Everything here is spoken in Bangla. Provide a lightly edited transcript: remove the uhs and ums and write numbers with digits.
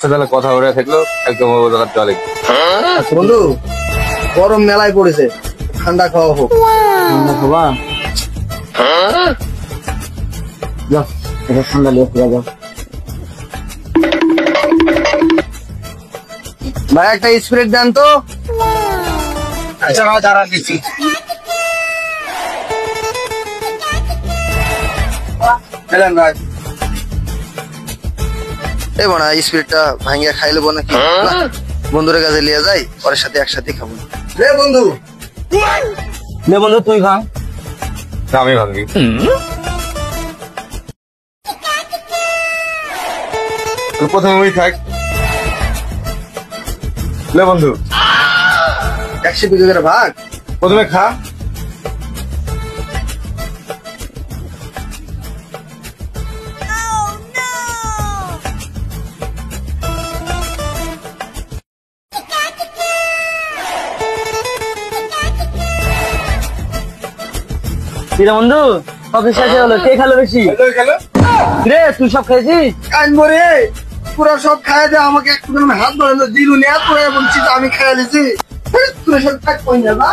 তাহলে কথা বলে থাকলো একদম চলে। বন্ধু গরম মেলায় পড়েছে, ঠান্ডা খাওয়া হোক। ঠান্ডা খাবা? যাও এটা ঠান্ডা লিয়ে ফিরে যাও। ভাই একটা স্প্রে দেন তো। আচ্ছা দাঁড়া দিচ্ছি। ভাই এই বোনা স্প্রিটটা ভাঙিয়া খাই লবো নাকি? বন্ধুরের কাছে লিয়ে যাই, ওর সাথে একসাথে খাবো। রে বন্ধু, নে বন্ধু তুই খা। আমি ভাঙবি। প্রথমে ওই থাক। লে বন্ধু 120 করে ভাগ। প্রথমে খা। কিরে বন্ধু কফি শেষ হলো, কে খেলো বেশি? খেলো রে তুই সব খেয়েছিস? কানবো রে, পুরো সব খাইয়ে দে। আমাকে একটু হাত ধরে দিলু নিয়ে পড়ে বলছি আমি খাইয়া দিছি। তুই সব থাক কই না।